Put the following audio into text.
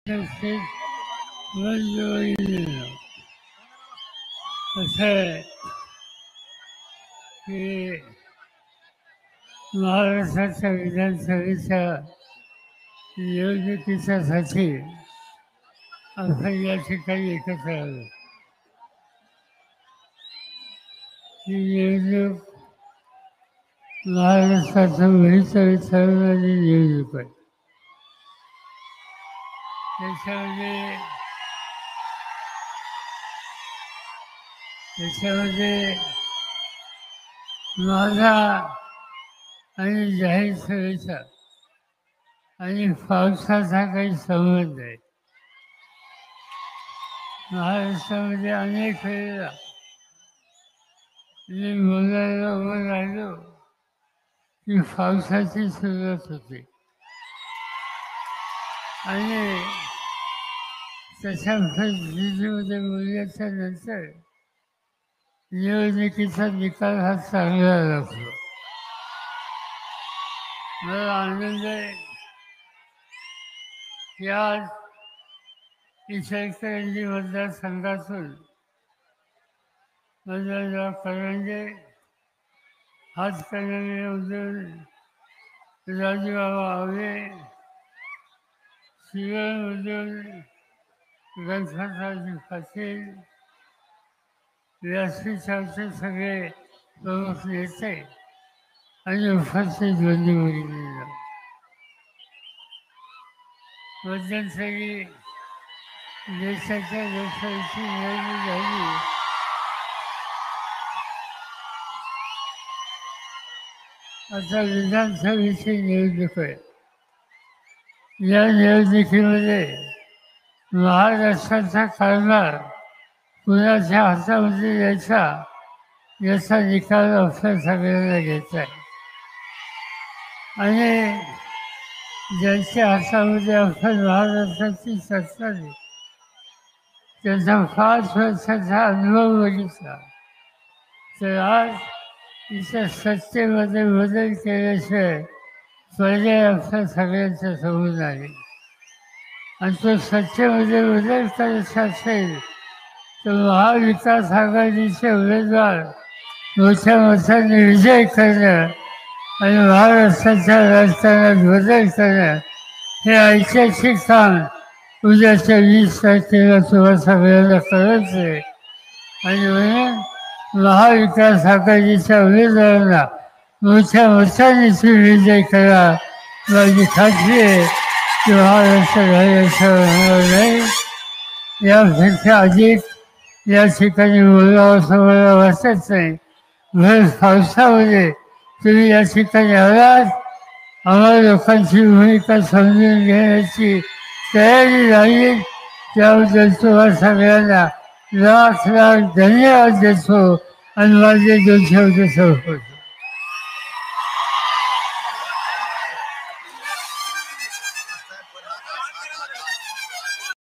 व्यवस्थित मंजुरी दिलं. असं आहे की महाराष्ट्राच्या विधानसभेच्या निवडणुकीच्यासाठी आपण या ठिकाणी एकत्र आलो. ही निवडणूक महाराष्ट्राच्या भविष्यात ठरवणारी निवडणूक आहे. त्याच्यामध्ये माझा आणि जाहीर सभेचा आणि पावसाचा काही संबंध आहे. महाराष्ट्रामध्ये अनेक वेळेला मी बोलायला उभं राहिलो की पावसाची सुरुवात होते आणि तशा परिस्थितीमध्ये बोलल्याच्या नंतर निवडणुकीचा निकाल हा चांगला लागतो. मला आनंद आहे की आज इचलकरंजी मतदारसंघातून माझा करंजे हातकणंगलेमधून राजूबाबा आवळे, शिवमधून गणपतरावजी पाटील, व्यासपीठाचे सगळे प्रमुख नेते आणि उपस्थित बंधू-भगिनींनो, मध्यंतरी देशाच्या लोकसभेची निवडणूक झाली. आता विधानसभेची निवडणूक आहे. या निवडणुकीमध्ये महाराष्ट्राचा कारभार कुणाच्या हातामध्ये द्यायचा याचा निकाल आपल्या सगळ्यांना घ्यायचा आहे. आणि ज्यांच्या हातामध्ये आपण महाराष्ट्राची सत्ता आहे त्यांचा 5 वर्षाचा अनुभव बघितला तर आज इथं सत्तेमध्ये बदल केल्याशिवाय पर्याय आपल्या सगळ्यांच्या समोर आहे. आणि तो सत्तेमध्ये बदल करायचा असेल तर महाविकास आघाडीचे उमेदवार मोठ्या मताने विजय करणं आणि महाराष्ट्राच्या राजकारणात बदल करणं हे ऐतिहासिक काम उद्याच्या 20 तारखेला तुम्हाला सगळ्यांना करायचं आहे. आणि म्हणून महाविकास आघाडीच्या उमेदवारांना मोठ्या मताने तुम्ही विजय करा. माझी खात्री आहे की महाराष्ट्र होणार नाही. यापेक्षा अधिक या ठिकाणी बोलावं असं मला वाटत नाही. भर पावसामध्ये तुम्ही या ठिकाणी आलात, आम्हाला लोकांची भूमिका समजून घेण्याची तयारी राहील त्याबद्दल तुम्हाला सगळ्यांना लाख लाख धन्यवाद देतो आणि माझे 2 शब्द संपवतो.